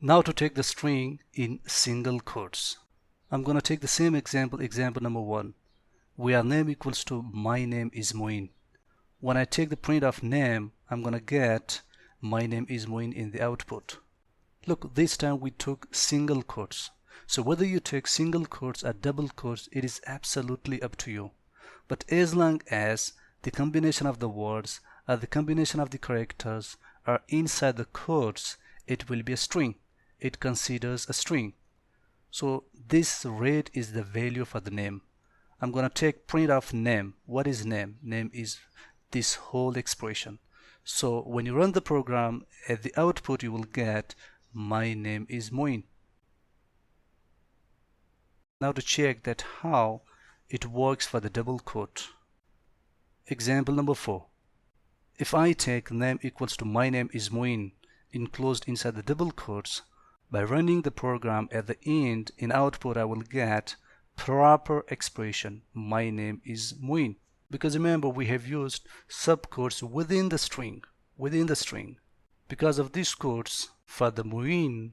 Now to take the string in single quotes. I'm going to take the same example number 1, where name equals to my name is Moein. When I take the print of name, I'm going to get my name is Moein in the output. Look, this time we took single quotes. So whether you take single quotes or double quotes, it is absolutely up to you. But as long as the combination of the words or the combination of the characters are inside the quotes, it will be a string. It considers a string. So this red is the value for the name. I'm going to take print of name. What is name? Name is this whole expression. So when you run the program, at the output you will get my name is Moein. Now to check that how it works for the double quote. Example number 4. If I take name equals to my name is Moein enclosed inside the double quotes, by running the program at the end, in output I will get proper expression, my name is Moein. Because remember, we have used subquotes within the string. Because of these quotes, for the Moein,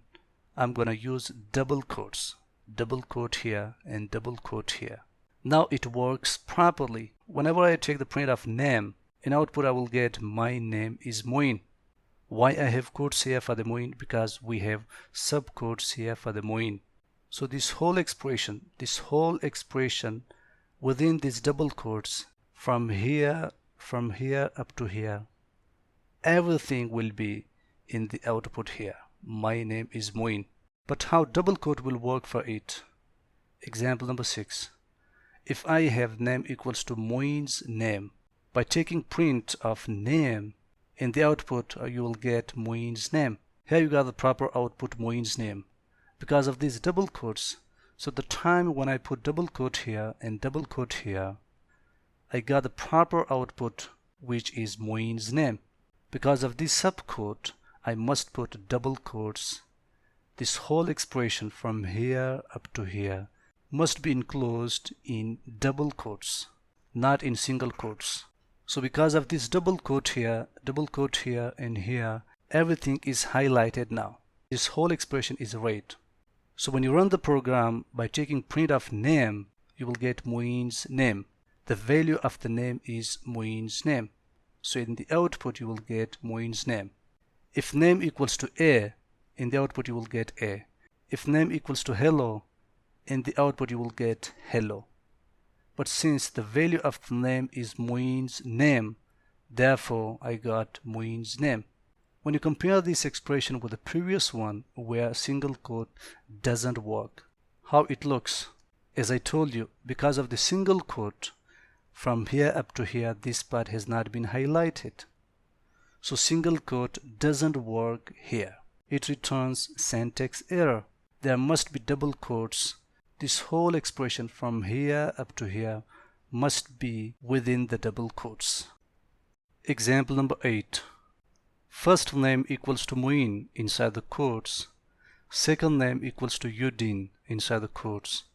I'm going to use double quotes. Double quote here and double quote here. Now it works properly. Whenever I take the print of name, in output I will get my name is Moein. Why I have quotes here for the Moein? Because we have subquotes here for the Moein. So this whole expression within these double quotes, from here up to here, everything will be in the output here. My name is Moein. But how double quote will work for it? Example number 6. If I have name equals to Moein's name, by taking print of name, in the output you will get Moein's name. Here you got the proper output, Moein's name. Because of these double quotes, so the time when I put double quote here and double quote here, I got the proper output, which is Moein's name. Because of this subquote, I must put double quotes. This whole expression from here up to here must be enclosed in double quotes, not in single quotes. So because of this double quote here and here, everything is highlighted now. This whole expression is red. So when you run the program, by taking print of name, you will get Moein's name. The value of the name is Moein's name. So in the output you will get Moein's name. If name equals to A, in the output you will get A. If name equals to hello, in the output you will get hello. But since the value of the name is Moein's name, therefore I got Moein's name. When you compare this expression with the previous one, where single quote doesn't work, how it looks? As I told you, because of the single quote, from here up to here, this part has not been highlighted. So single quote doesn't work here. It returns syntax error. There must be double quotes. This whole expression from here up to here must be within the double quotes. Example number 8. First name equals to Moein inside the quotes. Second name equals to Udin inside the quotes.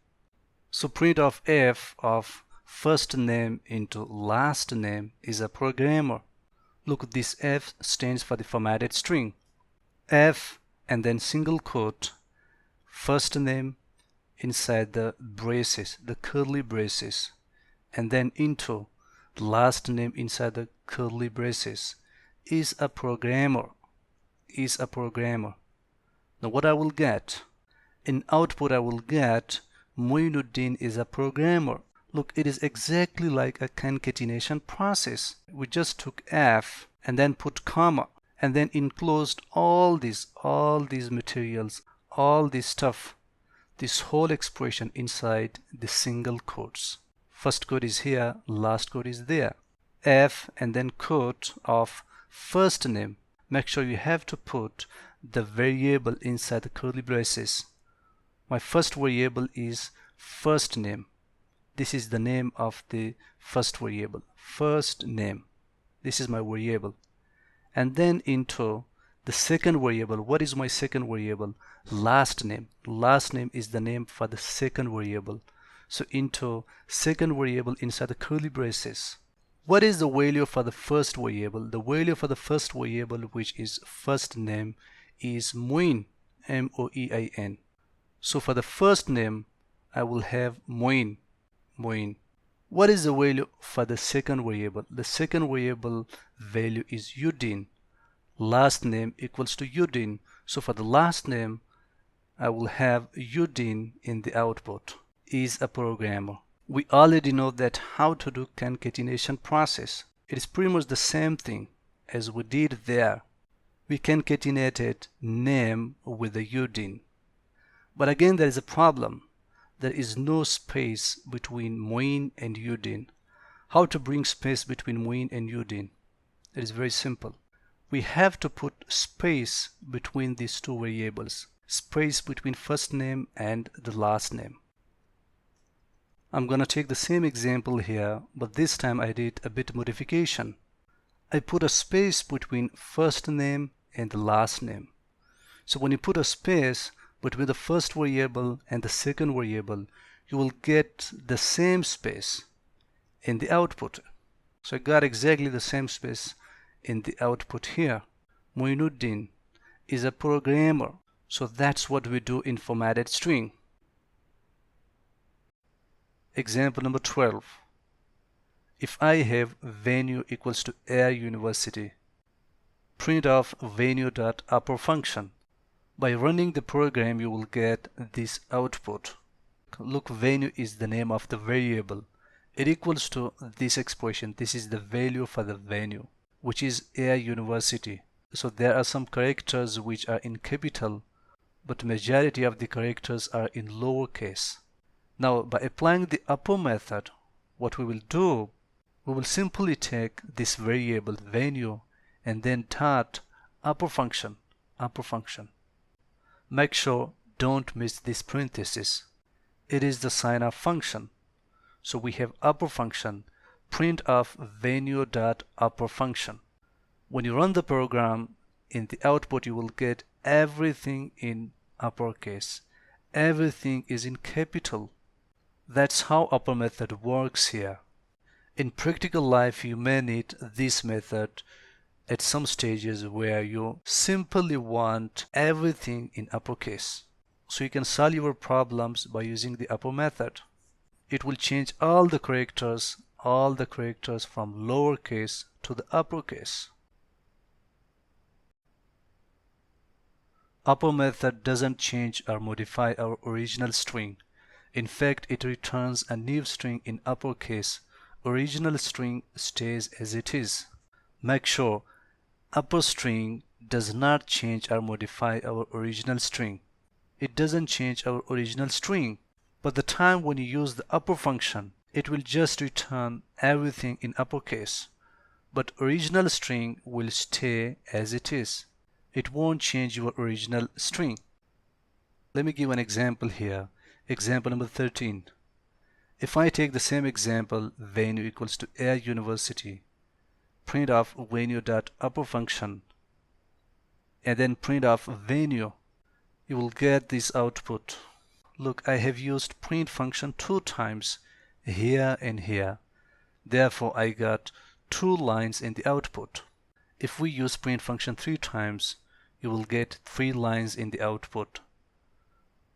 So print of f of first name into last name is a programmer. Look, this f stands for the formatted string. F and then single quote, first name inside the braces, the curly braces, and then into last name inside the curly braces is a programmer. Now what I will get? In output I will get Moeinuddin is a programmer. Look, it is exactly like a concatenation process. We just took F and then put comma and then enclosed all these materials, all this stuff, this whole expression inside the single quotes. First quote is here, last quote is there. F and then quote of first name. Make sure you have to put the variable inside the curly braces. My first variable is first name. This is the name of the first variable, first name. This is my variable. And then into the second variable. What is my second variable? Last name. Last name is the name for the second variable. So into second variable inside the curly braces. What is the value for the first variable? The value for the first variable, which is first name, is Moein. Moein. So for the first name, I will have Moein. Moein. What is the value for the second variable? The second variable value is Udin. Last name equals to Udin. So for the last name, I will have Udin in the output. Is a programmer. We already know that how to do concatenation process. It is pretty much the same thing as we did there. We concatenated name with the Udin. But again, there is a problem. There is no space between Moein and Udin. How to bring space between Moein and Udin? It is very simple. We have to put space between these two variables. Space between first name and the last name. I'm gonna take the same example here, but this time I did a bit modification. I put a space between first name and the last name. So when you put a space between the first variable and the second variable, you will get the same space in the output. So I got exactly the same space in the output here. Moinuddin is a programmer. So that's what we do in formatted string. Example number 12. If I have venue equals to Air University, print off venue.upper function. By running the program, you will get this output. Look, venue is the name of the variable. It equals to this expression. This is the value for the venue, which is Air University. So there are some characters which are in capital, but majority of the characters are in lowercase. Now, by applying the upper method, what we will do, we will simply take this variable venue and then dot upper function. Make sure don't miss this parenthesis. It is the sign of function. So we have upper function, print of venue.upper function. When you run the program, in the output you will get everything in uppercase. Everything is in capital. That's how upper method works here. In practical life, you may need this method at some stages where you simply want everything in uppercase. So you can solve your problems by using the upper method. It will change all the characters from lowercase to the uppercase. Upper method doesn't change or modify our original string. In fact, it returns a new string in uppercase. Original string stays as it is. Make sure upper string does not change or modify our original string. It doesn't change our original string, but the time when you use the upper function, it will just return everything in uppercase. But original string will stay as it is. It won't change your original string. Let me give an example here. Example number 13. If I take the same example, venue equals to Air University, print off venue.upper function, and then print off venue, you will get this output. Look, I have used print function 2 times here and here. Therefore, I got 2 lines in the output. If we use print function 3 times, you will get 3 lines in the output.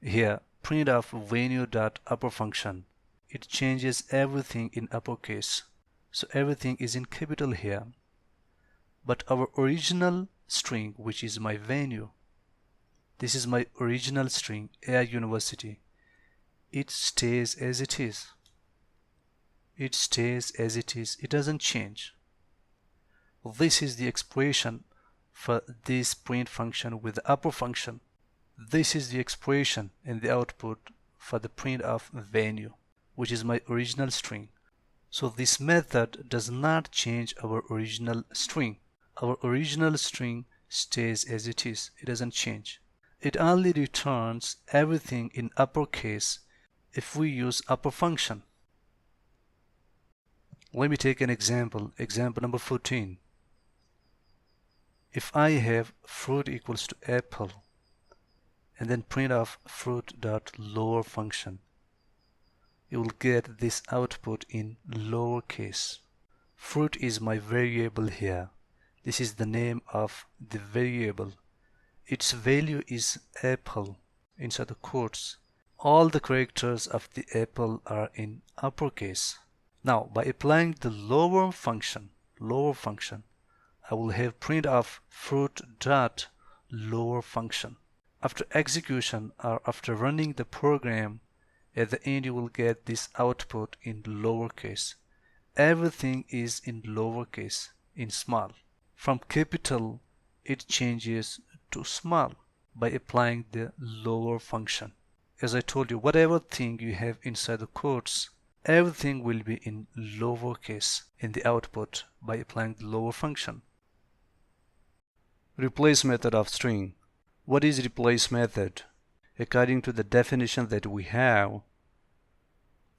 Here, print off venue.upper function. It changes everything in uppercase. So everything is in capital here. But our original string, which is my venue, this is my original string, Air University. It stays as it is. It stays as it is. It doesn't change. This is the expression for this print function with the upper function. This is the expression in the output for the print of venue, which is my original string. So this method does not change our original string. Our original string stays as it is. It doesn't change. It only returns everything in uppercase if we use upper function. Let me take an example. Example number 14. If I have fruit equals to apple, and then print off fruit.lower function, you will get this output in lowercase. Fruit is my variable here. This is the name of the variable. its value is apple inside the quotes. All the characters of the apple are in uppercase. Now by applying the lower function, I will have print of fruit dot lower function. After execution or after running the program, at the end you will get this output in lowercase. Everything is in lowercase, in small. From capital it changes to small by applying the lower function. As I told you, whatever thing you have inside the quotes, everything will be in lowercase in the output by applying the lower function. Replace method of string. What is replace method? According to the definition that we have,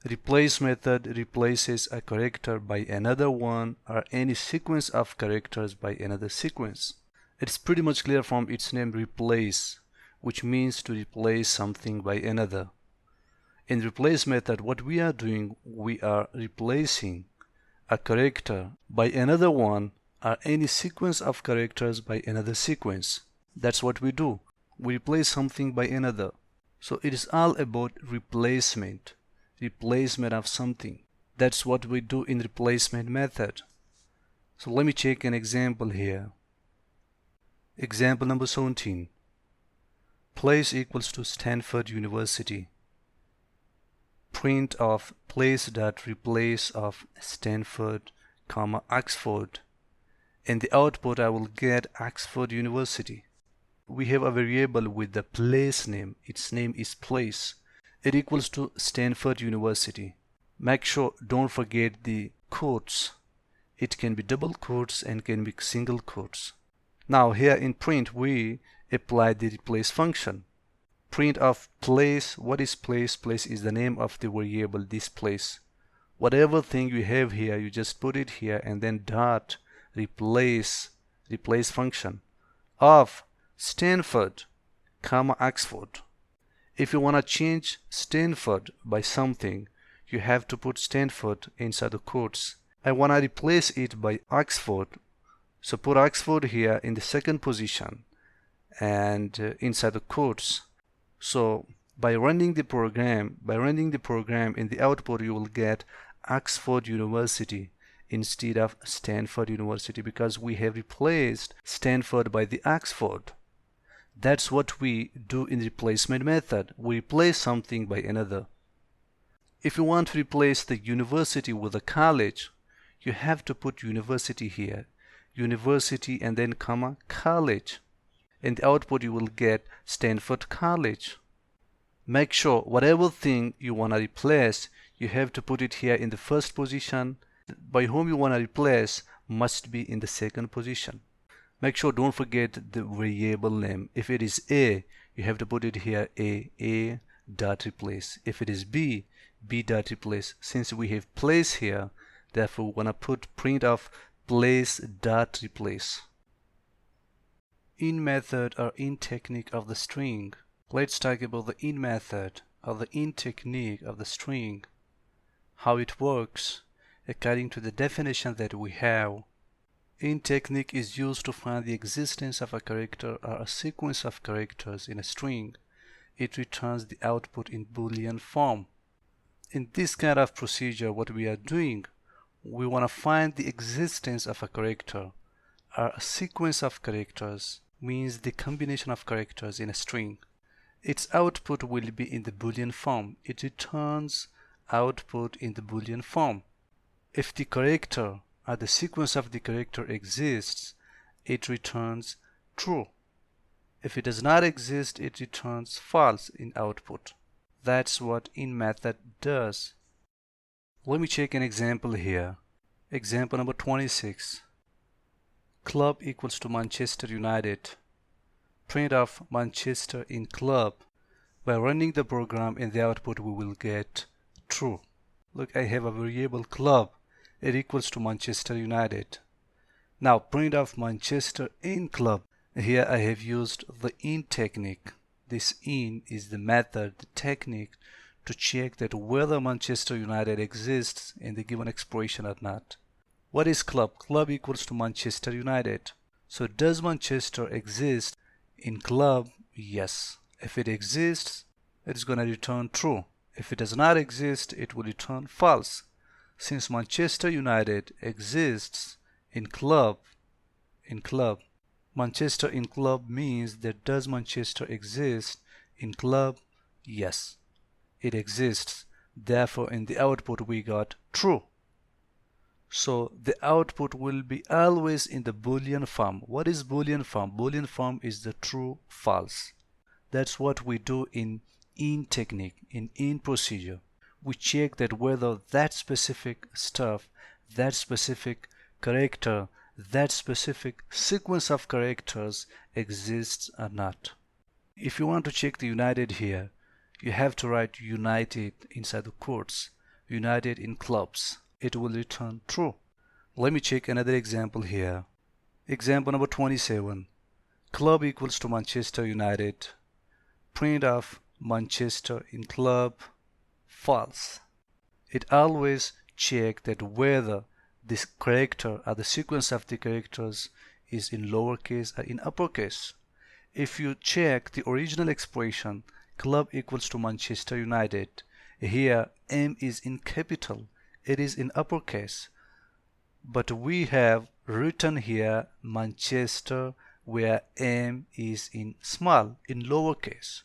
replace method replaces a character by another one or any sequence of characters by another sequence. It's pretty much clear from its name, replace, which means to replace something by another. In replace method, what we are doing, we are replacing a character by another one or any sequence of characters by another sequence. That's what we do. We replace something by another. So it is all about replacement of something. That's what we do in replacement method. So let me check an example here. Example number 17. Place equals to Stanford University. Print of place dot replace of Stanford, Oxford. In the output I will get Oxford University. We have a variable with the place name. Its name is place. It equals to Stanford University. Make sure don't forget the quotes. It can be double quotes and can be single quotes. Now here in print we apply the replace function. Print of place. What is place? Place is the name of the variable, this place. Whatever thing you have here, you just put it here and then dot replace function of Stanford, Oxford. If you want to change Stanford by something, you have to put Stanford inside the quotes. I want to replace it by Oxford, so put Oxford here in the second position and inside the quotes. So by running the program in the output, you will get Oxford University instead of Stanford University because we have replaced Stanford by the Oxford. That's what we do in the replacement method. We replace something by another. If you want to replace the university with a college, you have to put university here. University and then comma college. In the output you will get Stanford College. Make sure whatever thing you want to replace, you have to put it here in the first position. By whom you want to replace must be in the second position. Make sure don't forget the variable name. If it is A, you have to put it here A dot replace. If it is B dot replace. Since we have place here, therefore we want to put print of place dot replace. In method or in technique of the string. Let's talk about the in method or the in technique of the string. How it works according to the definition that we have. In technique is used to find the existence of a character or a sequence of characters in a string. It returns the output in Boolean form. In this kind of procedure, what we are doing, we want to find the existence of a character or a sequence of characters, means the combination of characters in a string. Its output will be in the Boolean form. It returns output in the Boolean form. If the character or the sequence of the character exists, it returns true. If it does not exist, it returns false in output. That's what in method does. Let me check an example here. Example number 26. Club equals to Manchester United. Print of Manchester in club. By running the program in the output we will get true. Look, I have a variable club. It equals to Manchester United. Now print of Manchester in club. Here I have used the in technique. This in is the method, the technique to check that whether Manchester United exists in the given expression or not. What is club? Club equals to Manchester United. So does Manchester exist In club, yes. If it exists, it is going to return true. If it does not exist, it will return false. Since Manchester United exists in club, Manchester in club means that does Manchester exist in club? Yes, it exists. Therefore, in the output we got true. So the output will be always in the Boolean form. What is Boolean form? Boolean form is the true, false. That's what we do in technique, in procedure. We check that whether that specific stuff, that specific character, that specific sequence of characters exists or not. If you want to check the united here, you have to write united inside the quotes. United in clubs. It will return true. Let me check another example here. Example number 27. Club equals to Manchester United. Print of Manchester in club, false. It always check that whether this character or the sequence of the characters is in lowercase or in uppercase. If you check the original expression, club equals to Manchester United, here M is in capital, it is in uppercase. But we have written here Manchester where M is in small, in lowercase.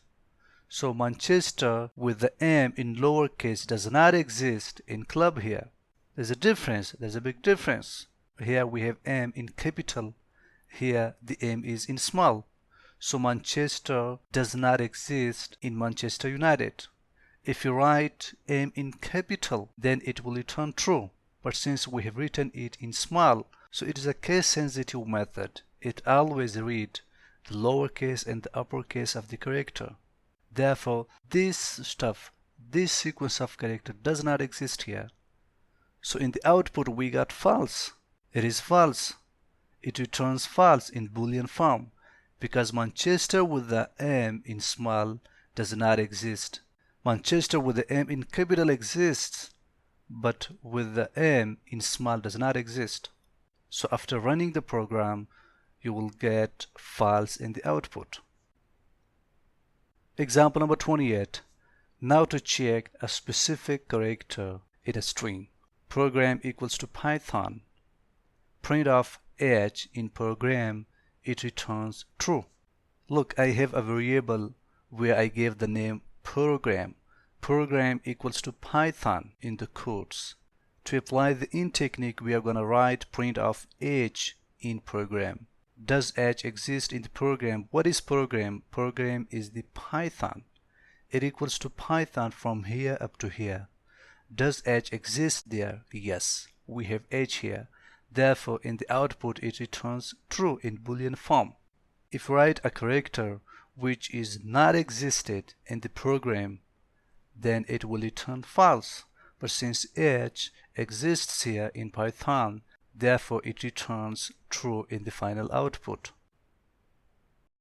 So Manchester with the M in lowercase does not exist in club here. There's a difference, there's a big difference. Here we have M in capital, here the M is in small. So Manchester does not exist in Manchester United. If you write M in capital, then it will return true. But since we have written it in small, so it is a case-sensitive method. It always reads the lowercase and the uppercase of the character. Therefore, this stuff, this sequence of character does not exist here. So in the output we got false. It is false. It returns false in Boolean form because Manchester with the M in small does not exist. Manchester with the M in capital exists, but with the M in small does not exist. So after running the program, you will get false in the output. Example number 28. Now to check a specific character in a string. Program equals to Python. Print of H in program, it returns true. Look, I have a variable where I gave the name program. Program equals to Python in the quotes. To apply the in technique, we are going to write print of H in program. Does H exist in the program? What is program? Program is the Python. It equals to Python from here up to here. Does H exist there? Yes, we have H here. Therefore, in the output, it returns true in Boolean form. If you write a character which is not existed in the program, then it will return false. But since H exists here in Python, therefore it returns true in the final output.